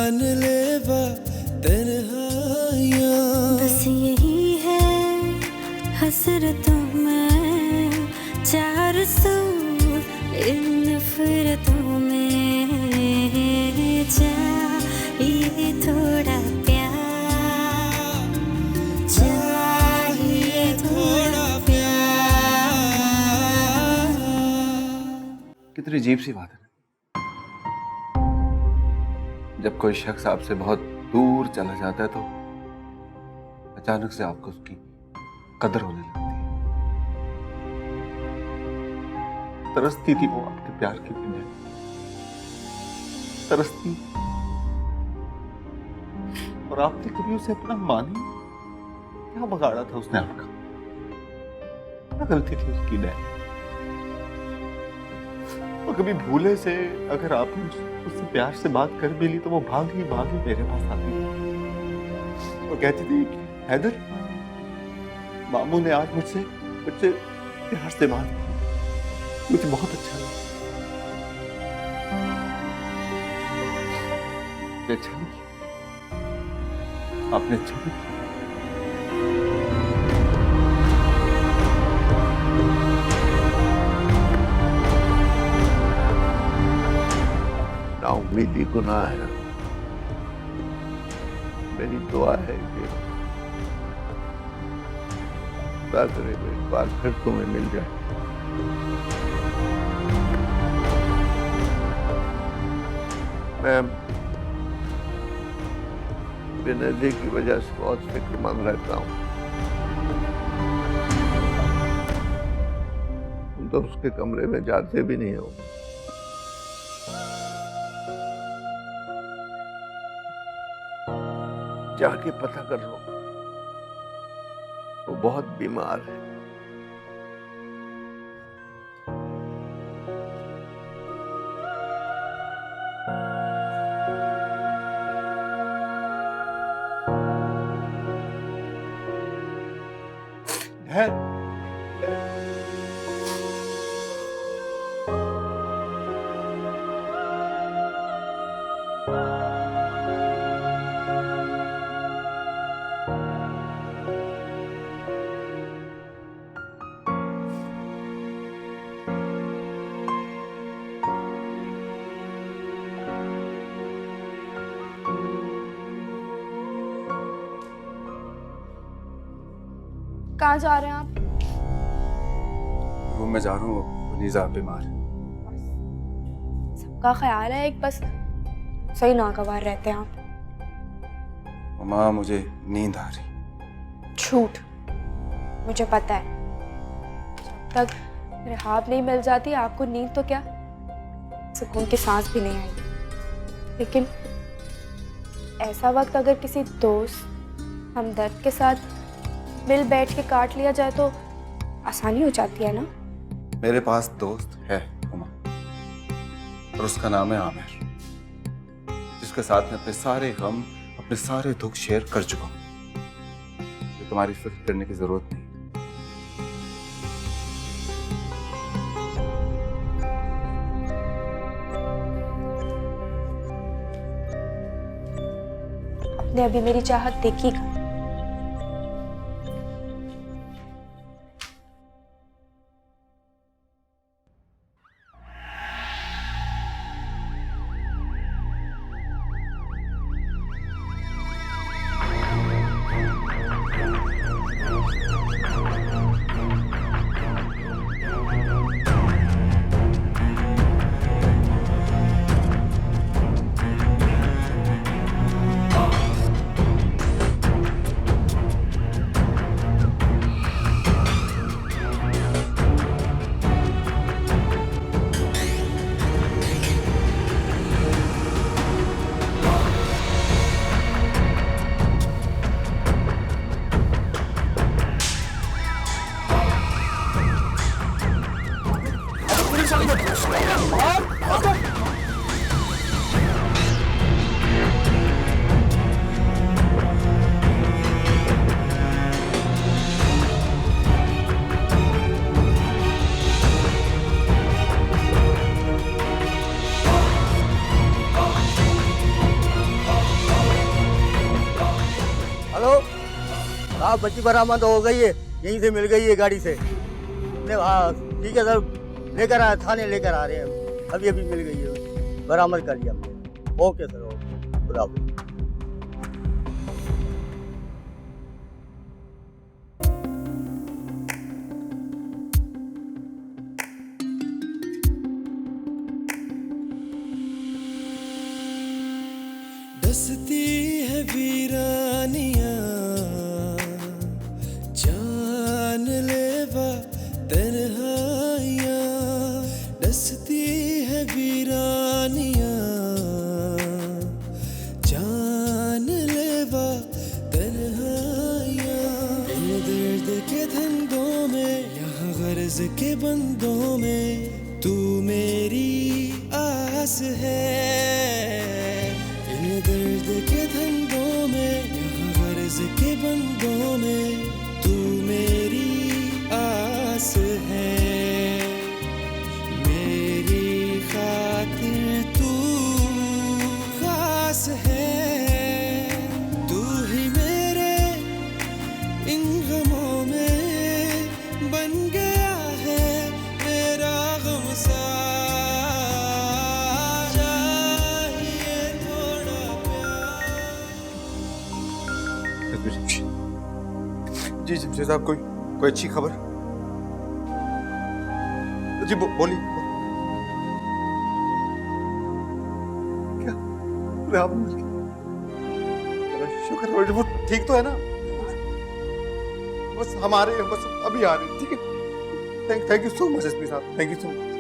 जानलेवा तन्हाइयाँ। बस यही है हसरतों में, चार सौ इन नफरतों में, चाहिए थोड़ा प्यार, चाहिए थोड़ा प्यार। कितनी अजीब सी बात है जब कोई शख्स आपसे बहुत दूर चला जाता है तो अचानक से आपको उसकी कदर होने लगती है। तरसती थी वो आपके प्यार के लिए, तरसती, और आपने कभी उसे अपना मानी? क्या बगाड़ा था उसने आपका? क्या गलती थी उसकी? नहीं, और कभी भूले से अगर आपने उससे प्यार से बात कर भी ली तो वो भागी भागी मेरे पास आती थी और कहती थी कि हैदर, मामू ने आज मुझसे प्यार से बात की, मुझे बहुत अच्छा लगा। अच्छा नहीं किया, आपने अच्छा नहीं किया। नाउम्मीदी गुनाह है। मेरी दुआ है कि खुदा करे एक बार फिर तुम्हें मिल जाए। मैं बेनज़ीर की वजह से बहुत फिक्रमंद रहता हूँ। तुम तो उसके कमरे में जाते भी नहीं हो। जाके पता कर लो, वो बहुत बीमार है। कहाँ जा रहे हैं आप? रूम में जा रहा हूँ, नीज़ा बीमार है। सबका ख्याल है, एक बस सही नागवार रहते हैं आप। माँ, मुझे नींद आ रही। झूठ, मुझे पता है। जब तक रिहाब नहीं मिल जाती आपको नींद तो क्या, सुकून की सांस भी नहीं आएगी। लेकिन ऐसा वक्त अगर किसी दोस्त हमदर्द के साथ मिल बैठ के काट लिया जाए तो आसानी हो जाती है ना। मेरे पास दोस्त है उमा, और उसका नाम है आमिर, जिसके साथ मैं अपने सारे गम, अपने सारे दुख शेयर कर चुका हूँ। तो तुम्हारी फिक्र करने की जरूरत नहीं। आपने अभी मेरी चाहत देखी का? हाँ बच्ची बरामद हो गई है, यहीं से मिल गई है गाड़ी से। नहीं हाँ ठीक है सर, लेकर आए थाने लेकर आ रहे हैं, अभी अभी मिल गई है, बरामद कर लिया हमने। ओके सर ओके, खुदा हाफिज़। डसती है वीरानियां जान लेवा तन्हाइयां, डसती है वीरानियां जान लेवा तन्हाइयां। इन दर्द के धंधों में यहाँ गर्ज के बंदों में तू मेरी आस है। इन दर्द के धंधों में यहाँ गर्ज के बंदों में तू मेरी आस है। मेरी खातिर तू खास है, तू ही मेरे इन गमों में बन गया है मेरा गम सारा। चाहिए थोड़ा प्यार। जी जमशेद साहब, कोई अच्छी खबर? जी बोलिए। क्या राम, शुक्र है, वो ठीक तो है ना? बस हम आ रहे हैं, बस अभी आ रहे हैं, ठीक है? Thank you so much SP साहब, thank you so much.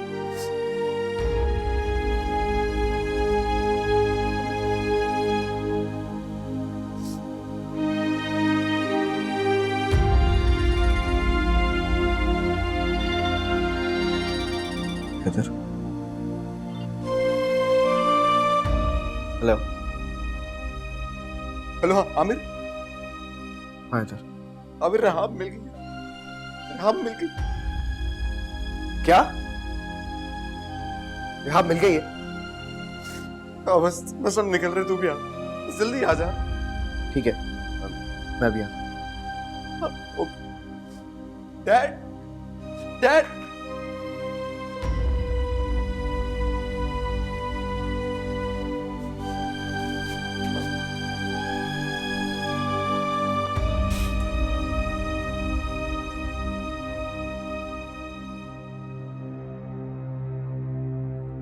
Haider, hello hello, हाँ आमिर। हाँ हैदर, आमिर रेहाब मिल गई, रेहाब मिल गई। क्या? रेहाब मिल गई है? हाँ बस हम निकल रहे, तू भी आ, जल्दी आ जा। ठीक है, मैं भी आ। Dad, dad.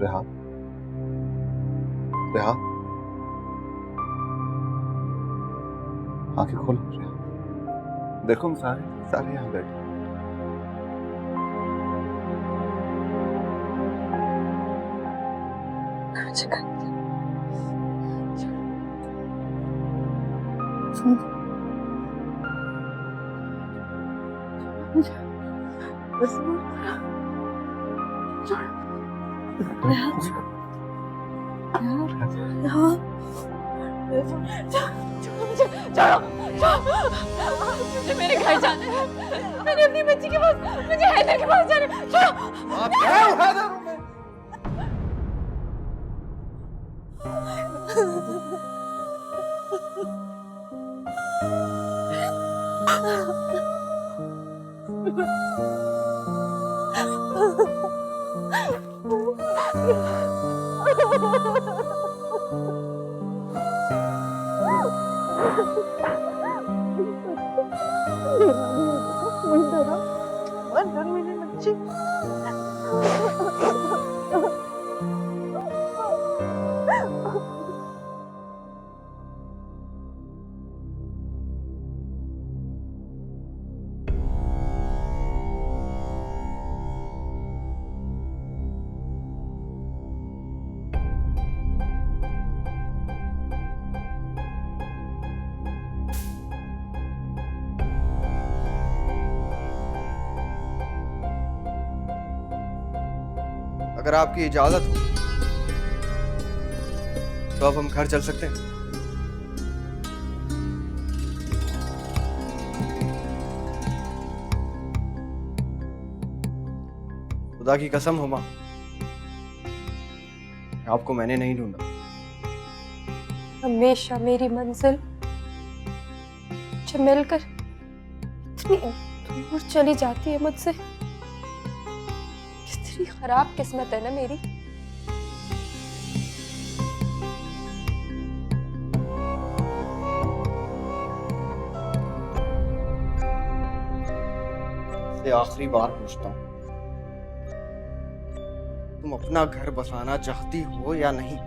रेहाब, रेहाब, आंखें खोलो रेहाब, देखो हम सारे यहाँ बैठे। मुझे मेरे घर जाना है, मैंने अपनी बच्ची के पास, मुझे हैदर के पास जाना है। अगर आपकी इजाजत हो तो अब हम घर चल सकते हैं। खुदा की कसम हो मां, आपको मैंने नहीं ढूंढा। हमेशा मेरी मंजिल मुझे मिलकर इतनी दूर चली जाती है मुझसे। कितनी खराब किस्मत है ना मेरी। से आखिरी बार पूछता हूँ, तुम अपना घर बसाना चाहती हो या नहीं?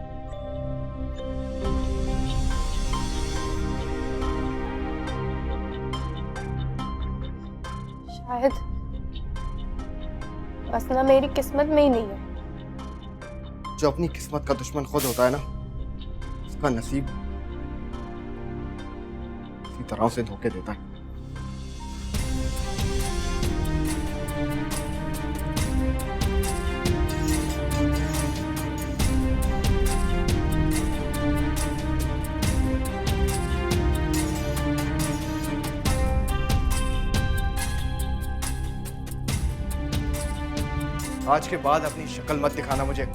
शायद बसना मेरी किस्मत में ही नहीं है। जो अपनी किस्मत का दुश्मन खुद होता है ना, उसका नसीब इसी तरह से धोखे देता है। आज के बाद अपनी शक्ल मत दिखाना मुझे।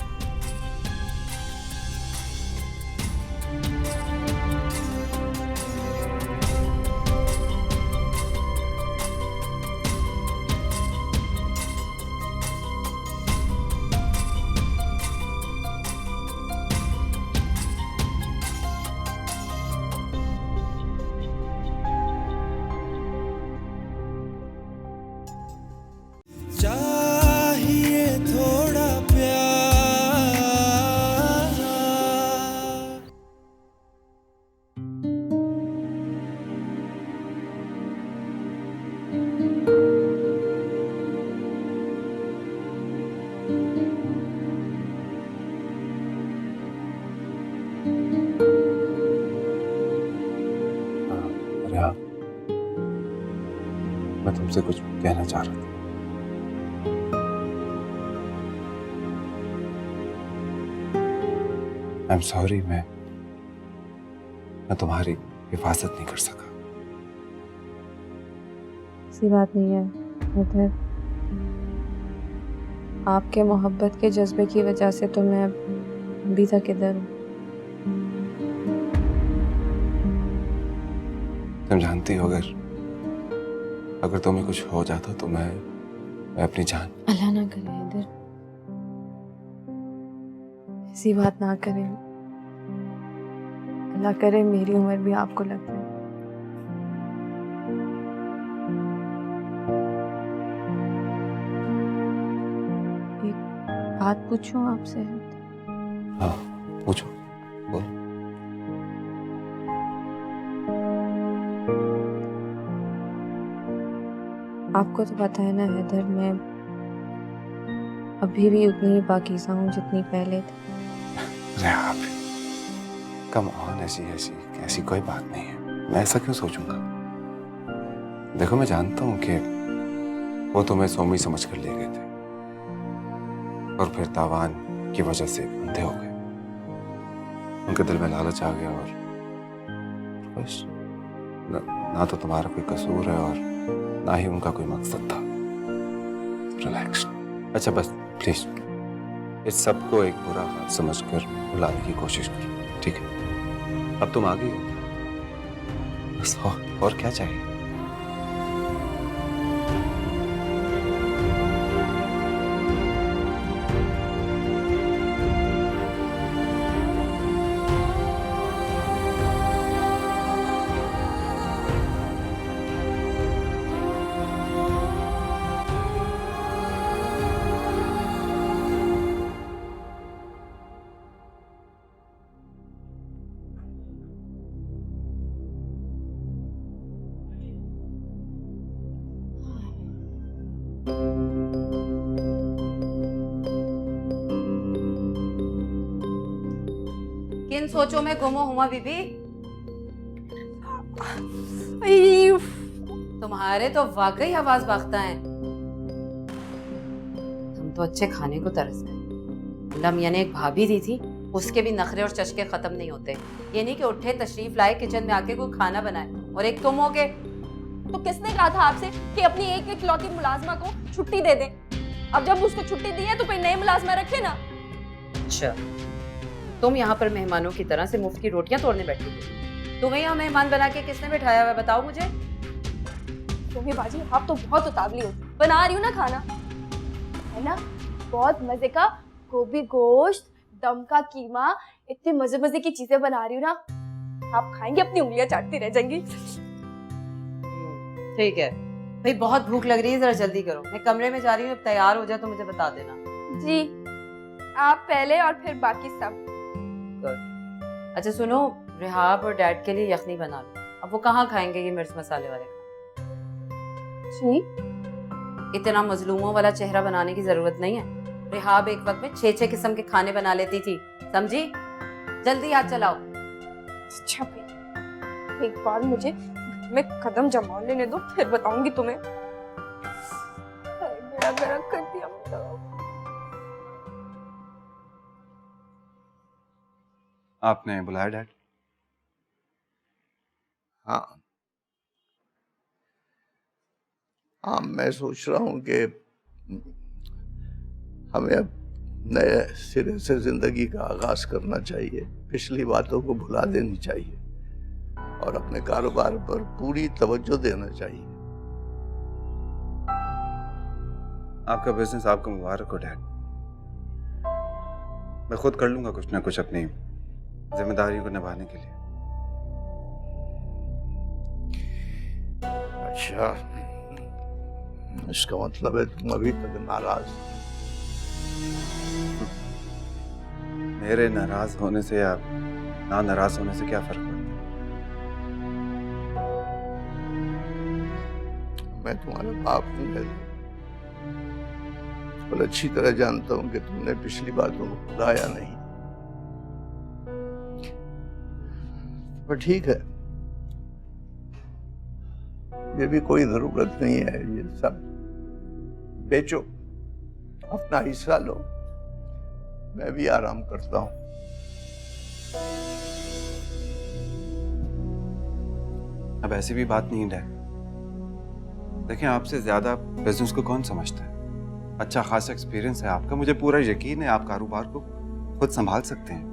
चाहिए थोड़ा प्यार। अरे हाँ, मैं तुमसे कुछ कहना चाह रहा था। आई एम सॉरी, मैं तुम्हारी हिफाजत नहीं कर सका। ऐसी बात नहीं है हैदर, आपके मोहब्बत के जज्बे की वजह से तो मैं अभी तक इधर हूँ। तुम जानती हो, अगर तुम्हें कुछ हो जाता तो मैं अपनी जान। अल्लाह ना करे हैदर, ऐसी बात ना करें। अल्लाह करे मेरी उम्र भी आपको लग जाए। एक बात पूछूं आपसे? हाँ पूछो, बोलो। आपको तो पता है ना हैदर, मैं अभी भी उतनी ही पाकीज़ा हूँ जितनी पहले थी। अरे आप कम ऑन, ऐसी कोई बात नहीं है। मैं ऐसा क्यों सोचूंगा? देखो, मैं जानता हूँ कि वो तुम्हें सोमी समझ कर ले गए थे और फिर तावान की वजह से अंधे हो गए। उनके दिल में लालच आ गया और बस ना तो तुम्हारा कोई कसूर है और ना ही उनका कोई मकसद था। रिलैक्स। अच्छा बस प्लीज इस सबको एक बुरा हाल समझकर भुलाने की कोशिश करो, ठीक है? अब तुम आ गई हो, बस और क्या चाहिए? किन सोचों में गुम हो हुमा बीबी? तुम्हारे तो वाकई आवाज बाख्ता है। हम तो अच्छे खाने को तरस गए। लमिया ने एक भाभी दी थी, उसके भी नखरे और चस्के खत्म नहीं होते। ये नहीं कि उठे तशरीफ लाए किचन में आके कोई खाना बनाए, और एक तुम हो गए। तो किसने कहा था आपसे कि अपनी एक इकलौती मुलाजमा को छुट्टी दे दें? अब जब उसको छुट्टी दी है तो कोई नए मुलाजमा रखे ना। अच्छा, तुम यहाँ पर मेहमानों की तरह से मुफ्त की रोटियां तोड़ने बैठी हो? तुम्हें यहाँ मेहमान बना के किसने बैठाया हुआ है, बताओ मुझे। तुम्हें बाजी आप तो बहुत उतावली हो बना रही हूँ ना खाना। है ना, बहुत मजे का गोभी गोश्त, दम का कीमा, इतनी मजे मजे की चीजें बना रही हूँ ना, आप खाएंगे अपनी उंगलियां चाटती रह जाएंगी। ठीक है भाई, बहुत भूख लग रही है, जरा जल्दी करो। मैं कमरे में जा रही हूँ, जब तैयार हो जाए तो मुझे बता देना। जी, आप पहले और फिर बाकी सब। गुड। अच्छा सुनो, रिहाब और डैड के लिए यखनी बना लो। अब वो कहाँ खाएंगे ये मिर्च मसाले वाले खाना? जी, इतना मजलूमों वाला चेहरा बनाने की जरूरत नहीं है। रिहाब एक वक्त में 6-6 किस्म के खाने बना लेती थी, समझी? जल्दी हाथ चलाओ। अच्छा भाई, एक बार मुझे मैं कदम जमा लेने दो, फिर बताऊंगी तुम्हें। बेड़ा गर्क कर दिया मतलब। आपने बुलाया डैड? हाँ हाँ, मैं सोच रहा हूँ कि हमें अब नए सिरे से जिंदगी का आगाज करना चाहिए। पिछली बातों को भुला देनी चाहिए और अपने कारोबार पर पूरी तवज्जो देना चाहिए। आपका बिजनेस आपको मुबारक हो डैड। मैं खुद कर लूंगा कुछ ना कुछ अपनी जिम्मेदारियों को निभाने के लिए। अच्छा, इसका मतलब है तुम अभी तक नाराज? मेरे नाराज होने से या ना नाराज होने से क्या फर्क पड़ता है? मैं तुम्हारा बाप हूँ और अच्छी तरह जानता हूँ कि तुमने पिछली बातों को भुलाया नहीं। पर ठीक है, ये भी कोई जरूरत नहीं है। ये सब बेचो, अपना हिस्सा लो, मैं भी आराम करता हूँ। अब ऐसी भी बात नहीं है। देखिए, आपसे ज्यादा बिजनेस को कौन समझता है? अच्छा खासा एक्सपीरियंस है आपका, मुझे पूरा यकीन है आप कारोबार को खुद संभाल सकते हैं।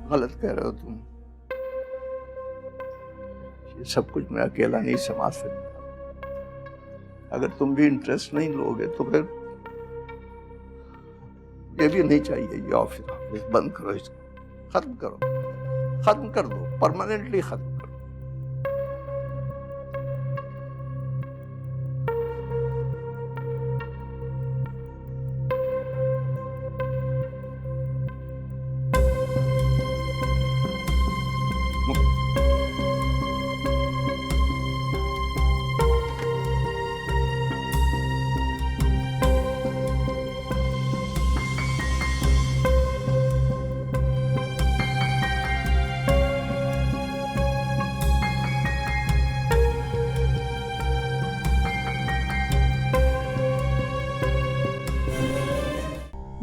गलत कह रहे हो तुम। ये सब कुछ मैं अकेला नहीं संभाल सकता। अगर तुम भी इंटरेस्ट नहीं लोगे तो फिर ये भी नहीं चाहिए। ये ऑफिस बंद करो, इसको खत्म करो, खत्म कर दो, परमानेंटली खत्म करो।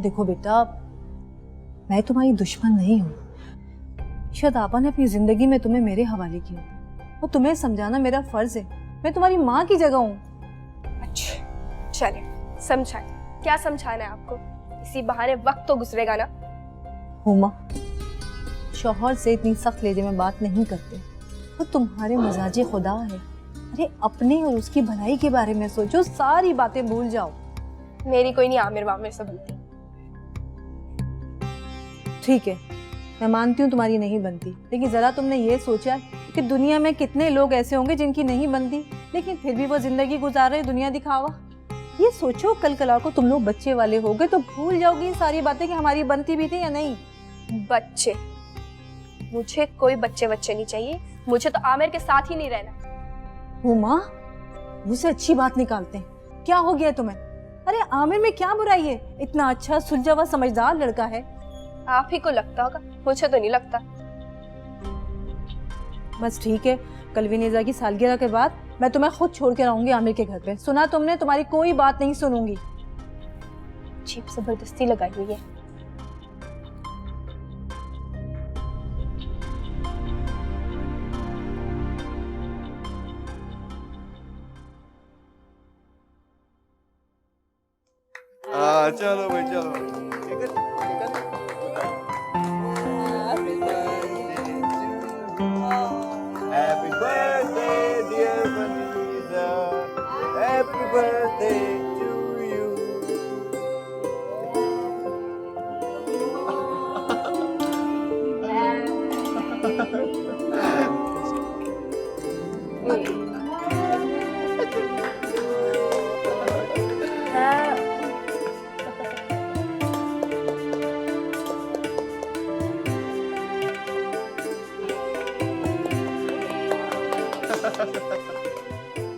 देखो बेटा, मैं तुम्हारी दुश्मन नहीं हूँ। शायद आपा ने अपनी जिंदगी में तुम्हें मेरे हवाले किया और तुम्हें समझाना मेरा फर्ज है। मैं तुम्हारी माँ की जगह हूँ। अच्छा चलिए, समझाए। क्या समझाना है आपको? इसी बहाने वक्त तो गुजरेगा ना। हुमा, शौहर से इतनी सख्त लहजे में बात नहीं करते। वो तुम्हारे मजाजे खुदा है। अरे अपने और उसकी भलाई के बारे में सोचो, सारी बातें भूल जाओ। मेरी कोई नहीं आमिर वामिर से बनती। ठीक है, मैं मानती हूँ तुम्हारी नहीं बनती, लेकिन जरा तुमने ये सोचा कि दुनिया में कितने लोग ऐसे होंगे जिनकी नहीं बनती, लेकिन फिर भी वो जिंदगी गुजार रहे, दुनिया दिखावा। ये सोचो, कल कला को तुम लोग बच्चे वाले हो गए तो भूल जाओगी ये सारी बातें कि हमारी बनती भी थी या नहीं। बच्चे? मुझे कोई बच्चे नहीं चाहिए। मुझे तो आमिर के साथ ही नहीं रहना। हुमा, मुझसे अच्छी बात निकालते हैं। क्या हो गया तुम्हें? अरे आमिर में क्या बुराई है? इतना अच्छा सुलझा हुआ समझदार लड़का है। आप ही को लगता होगा, मुझे तो नहीं लगता। बस ठीक है, कल विनेजा की सालगिरह के बाद मैं तुम्हें खुद छोड़ के रहूंगी आमिर के घर पे। सुना तुमने? तुम्हारी कोई बात नहीं सुनूंगी। जीप जबरदस्ती लगाई हुई है। चलो भाई चलो। Happy birthday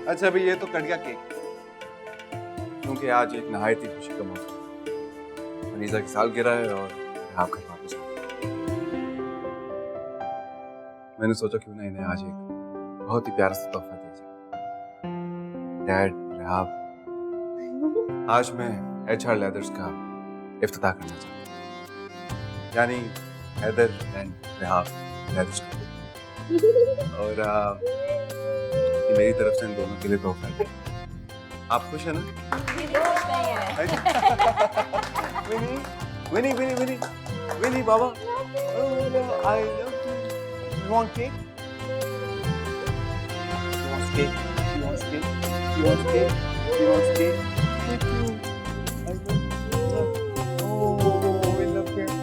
अच्छा अभी ये तो कट गया केक, क्योंकि आज एक नहायत ही खुशी का मौका है। मनीषा की सालगिरह है और आप घर वापस आ गए। मैंने सोचा क्यों ना इन्हें आज एक बहुत ही प्यारा सा तोहफा दिया जाए। डैड, रेहाब, आज मैं HR लेदर्स का इफ्तिताह करना चाहता हूँ, यानी हैदर एंड रेहाब लेदर्स का। और ये मेरी तरफ से इन दोनों के लिए तोहफा है। आप खुश हैं ना? विनी, विनी, विनी, विनी, विनी बाबा, I love you. You want cake? He wants cake. He wants cake. He wants cake. He wants cake. Thank you. I love you. Oh, we love cake.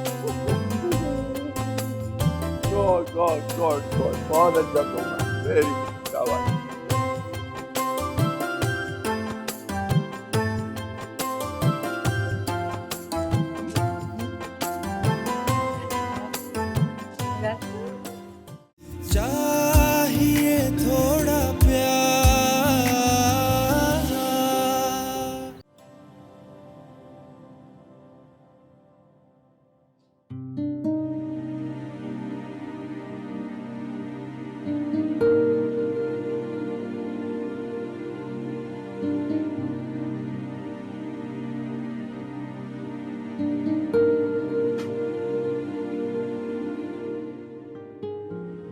God. बहुत अच्छा तोहफा। Very good. क्या बात है। चाहिए थोड़ा प्यार।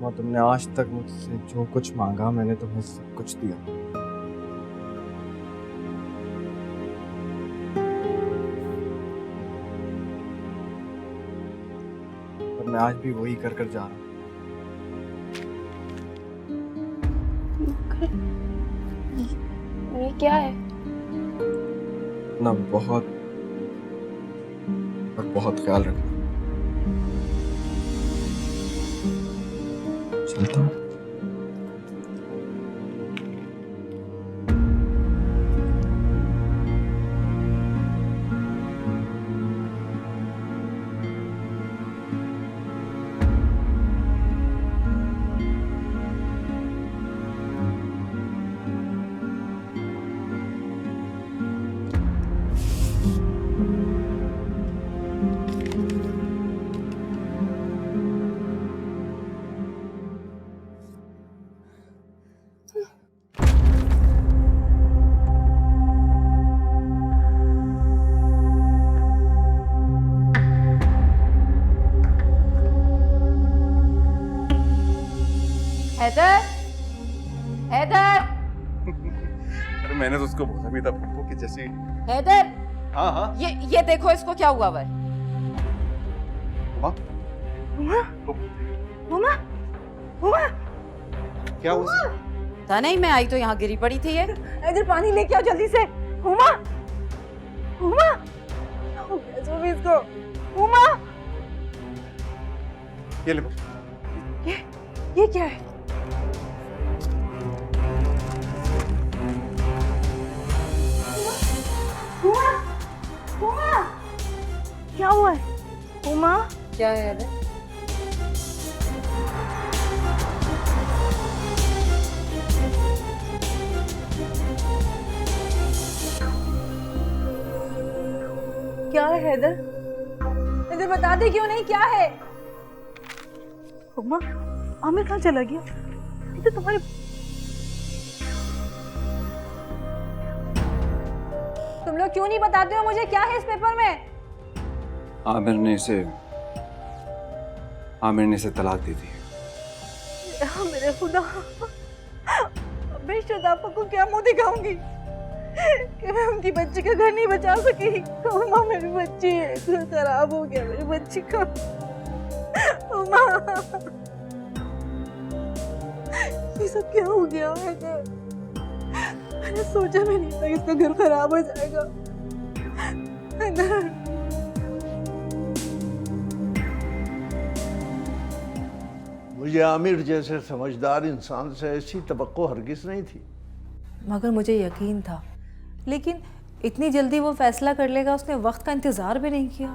माँ, तुमने आज तक मुझसे जो कुछ मांगा मैंने तुम्हें सब कुछ दिया। और मैं आज भी वही कर जा रहा हूँ। ये क्या है? अपना बहुत और बहुत ख्याल रखना। चलता हूँ। हैदर, हैदर, अरे मैंने तो उसको बोला भी था पप्पू की जैसी। हैदर, हाँ ये देखो इसको क्या हुआ है। उमा, उमा, क्या हुआ? था नहीं, मैं आई तो यहाँ गिरी पड़ी थी ये। इधर पानी लेके आओ जल्दी से। उमा, उमा, जो भी इसको। उमा, ये ले। ये क्या है? उमा, उमा, क्या हुआ है? उमा, क्या है हैदर? क्या है हैदर? हैदर बता दे क्यों नहीं, क्या है? उमा, आमिर कहाँ चला गया? ये तो तुम्हारे तुम लोग क्यों नहीं बताते हो मुझे क्या है इस पेपर में? आमिर ने इसे तलाक दी थी। मेरे खुदा, मैं शदाफा को क्या मुंह दिखाऊंगी कि मैं उनकी बच्ची का घर नहीं बचा सकी। उमा, मेरी बच्ची है, घर खराब हो गया मेरी बच्ची का। उमा, ये सब क्या हो गया है? मैंने सोचा भी नहीं था कि इसका घर खराब हो जाएगा। मुझे आमिर जैसे समझदार इंसान से ऐसी तवक्को हरगिज़ नहीं थी। मगर मुझे यकीन था, लेकिन इतनी जल्दी वो फैसला कर लेगा, उसने वक्त का इंतज़ार भी नहीं किया।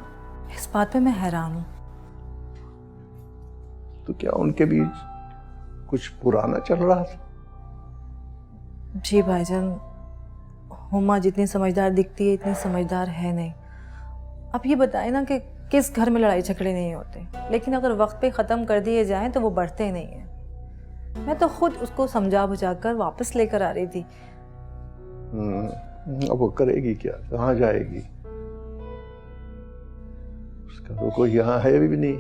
इस बात पे मैं हैरान हूँ। तो क्या उनके बीच कुछ पुराना चल रहा था? जी भाईजान, हुमा जितनी समझदार दिखती है इतनी समझदार है नहीं। आप ये बताएं ना कि किस घर में लड़ाई झगड़े नहीं होते, लेकिन अगर वक्त पे ख़त्म कर दिए जाएं तो वो बढ़ते नहीं हैं। मैं तो खुद उसको समझा बुझा कर वापस लेकर आ रही थी। अब वो करेगी क्या, कहाँ जाएगी? उसका तो कोई यहाँ है भी नहीं,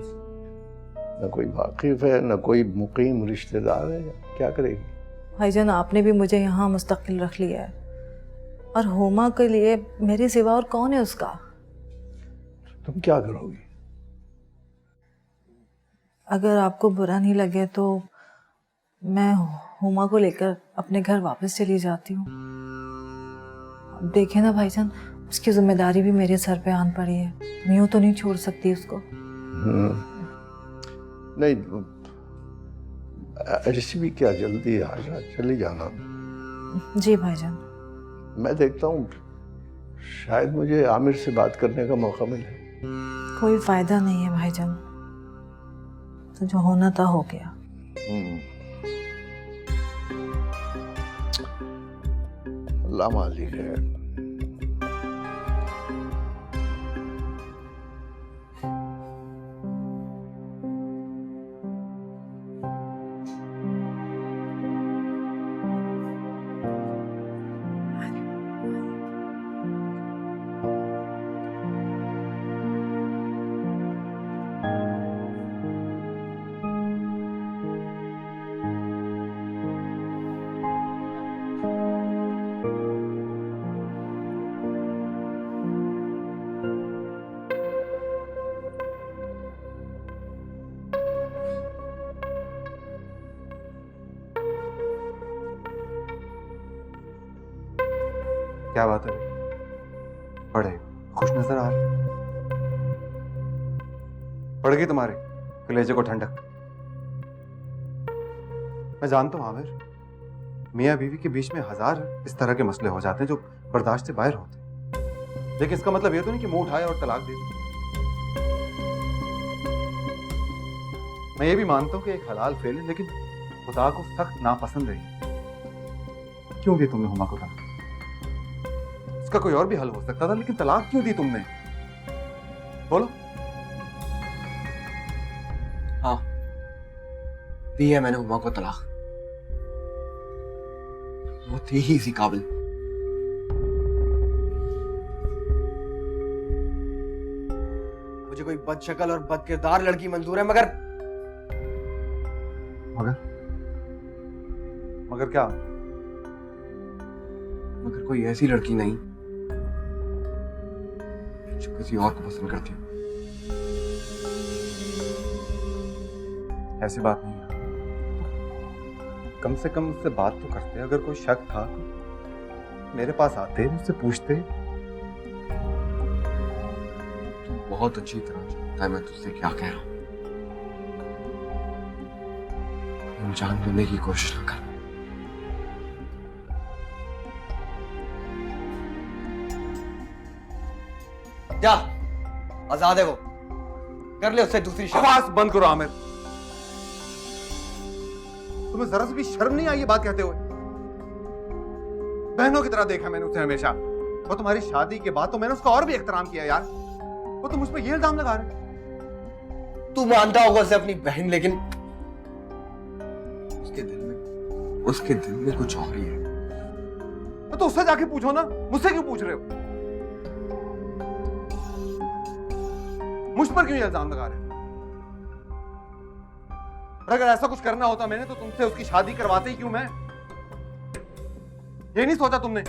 न कोई वाकिफ है, न कोई मुकीम रिश्तेदार है। क्या करेगी? भाईजान, आपने भी मुझे यहाँ मुस्तकिल रख लिया है, और हुमा के लिए मेरे सिवा और कौन है उसका? तुम क्या करोगी? अगर आपको बुरा नहीं लगे तो मैं हुमा को लेकर अपने घर वापस चली जाती हूँ। अब देखे ना भाईजान, उसकी जिम्मेदारी भी मेरे सर पे आन पड़ी है। मैं यूँ तो नहीं छोड़ सकती उसको। नहीं, ऐसी भी क्या जल्दी है, आजा चली जाना। जी भाईजान। मैं देखता हूँ शायद मुझे आमिर से बात करने का मौका मिले। कोई फायदा नहीं है भाईजान, तो जो होना था हो गया। अल्लाह मालिक है। क्या बात है? बड़े खुश नजर आ रहे। पड़ गई तुम्हारे कलेजे को ठंडक। मैं जानता हूं आमिर, मियाँ बीवी के बीच में हजार इस तरह के मसले हो जाते हैं जो बर्दाश्त से बाहर होते हैं, लेकिन इसका मतलब ये तो नहीं कि मुंह उठाए और तलाक दे दे। मैं ये भी मानता हूं कि एक हलाल फेल है, लेकिन खुदा को सख्त नापसंद है। क्यों दी तुमने हुमा को तलाक? इसका कोई और भी हल हो सकता था, लेकिन तलाक क्यों दी तुमने? बोलो। हाँ, दी है मैंने हुमा को तलाक। वो थी ही इसी काबिल। मुझे कोई बदशक्ल और बदकिरदार लड़की मंजूर है, मगर मगर क्या? मगर कोई ऐसी लड़की नहीं जो किसी और को पसंद करती हो। ऐसी बात नहीं है, कम से कम उससे बात तो करते। अगर कोई शक था तो मेरे पास आते, मुझसे पूछते। तू बहुत अच्छी तरह जानता है मैं तुझसे क्या कह रहा हूं। जान लेने की कोशिश न कर। जा, आजाद है वो, कर ले उससे दूसरी शादी। बकवास बंद करो आमिर। तुम्हें जरा से भी शर्म नहीं आई ये बात कहते हुए? बहनों की तरह देखा मैंने उसे हमेशा। वो तुम्हारी शादी के बाद तो मैंने उसका और भी एहतराम किया यार। वो तुम मुझ पर ये इल्जाम लगा रहे। तू मानता होगा उसे अपनी बहन, लेकिन उसके दिल में कुछ और ही है। तो उससे जाके पूछो ना, मुझसे क्यों पूछ रहे हो? मुझ पर क्यों इल्जाम लगा रहे हो? और अगर ऐसा कुछ करना होता मैंने तो तुमसे उसकी शादी करवाते ही क्यों मैं? ये नहीं सोचा तुमने?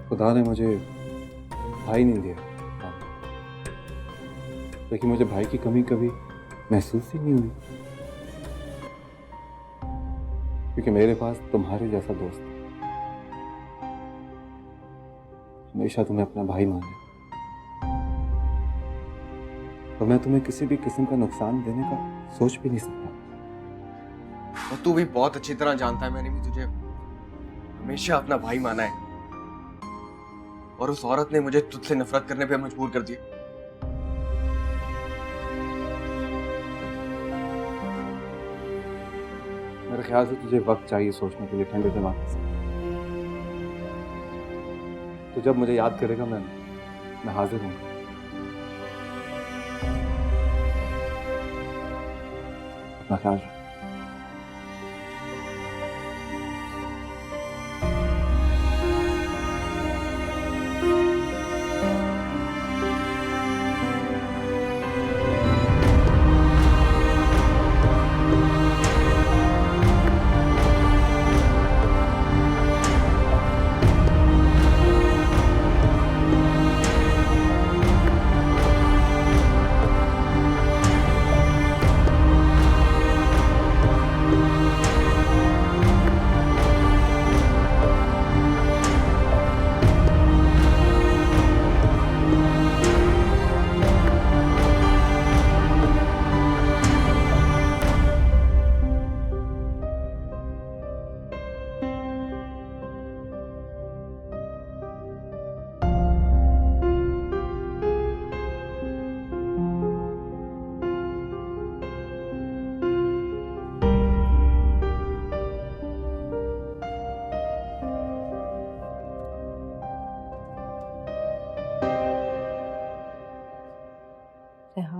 खुदा ने मुझे भाई नहीं दिया, लेकिन मुझे भाई की कमी कभी महसूस ही नहीं हुई। क्योंकि मेरे पास तुम्हारे जैसा दोस्त है। हमेशा तुम्हें अपना भाई माना और मैं तुम्हें किसी भी किस्म का नुकसान देने का सोच भी नहीं सकता। और तू भी बहुत अच्छी तरह जानता है मैंने भी तुझे हमेशा अपना भाई माना है, और उस औरत ने मुझे तुझसे नफरत करने पे मजबूर कर दिया। मेरे ख्याल से तुझे वक्त चाहिए सोचने के लिए, ठंडे दिमाग के साथ। तो जब मुझे याद करेगा मैं हाजिर हूँ। अपना ख्याल रख।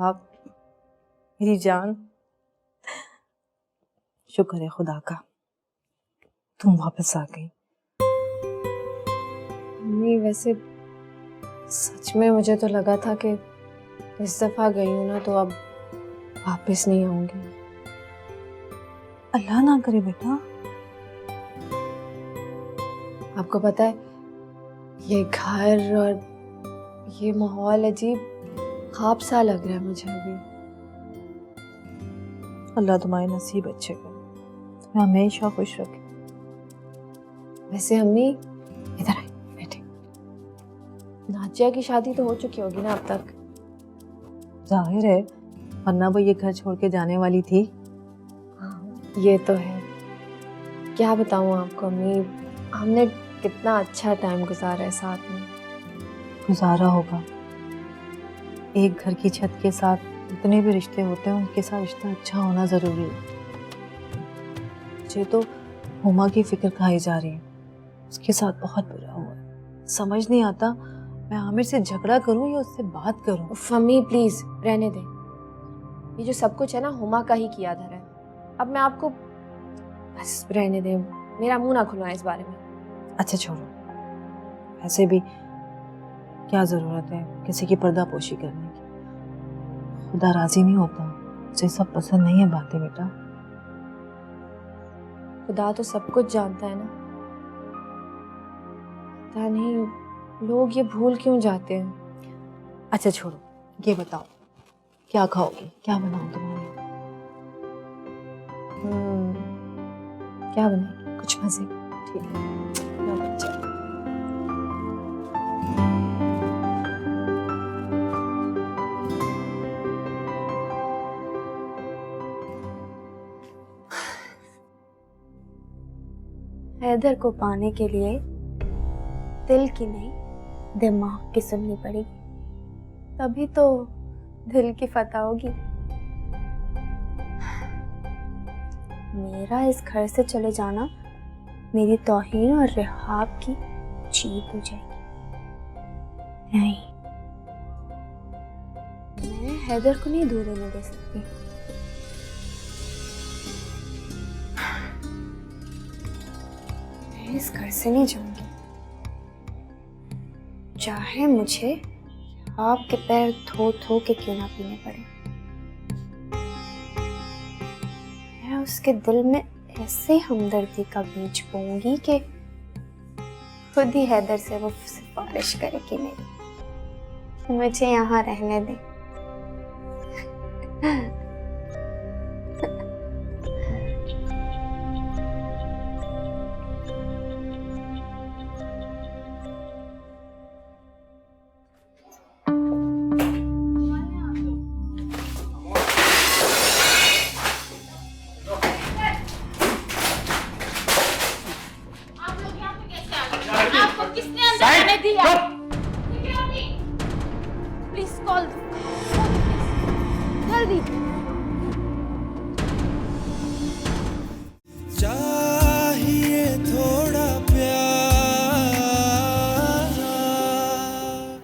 आप मेरी जान, शुक्र है खुदा का तुम वापस आ गई। मम्मी वैसे सच में मुझे तो लगा था कि इस दफा गई हूँ ना तो अब वापस नहीं आऊंगी। अल्लाह ना करे बेटा। आपको पता है ये घर और ये माहौल अजीब ख्वाब सा लग रहा है मुझे अभी। अल्लाह तुम्हारे नसीब अच्छे करे, तुम्हें हमेशा खुश रखे। वैसे अम्मी इधर आए बैठे। नाजिया की शादी तो हो चुकी होगी ना अब तक? जाहिर है, वरना वो ये घर छोड़ के जाने वाली थी। ये तो है। क्या बताऊँ आपको अम्मी, हमने कितना अच्छा टाइम गुजारा है साथ में। गुजारा होगा। एक घर की छत के साथ जितने भी रिश्ते होते हैं उनके साथ रिश्ता अच्छा होना ज़रूरी है। मुझे तो हुमा की फिक्र खाई जा रही है, उसके साथ बहुत बुरा हुआ है। समझ नहीं आता मैं आमिर से झगड़ा करूं या उससे बात करूं। अम्मी प्लीज रहने दें। ये जो सब कुछ है ना हुमा का ही किया धरा है। अब मैं आपको बस रहने दें, मेरा मुंह ना खुलवाएं इस बारे में। अच्छा छोड़ो, ऐसे भी क्या ज़रूरत है किसी की पर्दापोशी करने की। खुदा राजी नहीं होता, उसे सब पसंद नहीं है बातें बेटा। खुदा तो सब कुछ जानता है ना। पता नहीं लोग ये भूल क्यों जाते हैं। अच्छा छोड़ो, ये बताओ क्या खाओगी, क्या बनाऊं तुम्हारे लिए? क्या बनाएगी? कुछ मजे का। ठीक है लो बच्चे। हैदर को पाने के लिए दिल की नहीं दिमाग की सुननी पड़ेगी, तभी तो दिल की फतह होगी। मेरा इस घर से चले जाना मेरी तौहीन और रिहाब की जीत हो जाएगी। नहीं, मैं हैदर को नहीं दूर होने दे सकती। मैं इस घर से नहीं जाऊंगी, चाहे मुझे आपके पैर धो धो के क्यों ना पीने पड़े। मैं उसके दिल में ऐसे हमदर्दी का बीज बोऊंगी कि खुद ही हैदर से वो सिफारिश करेगी मेरी कि मुझे यहाँ रहने दे।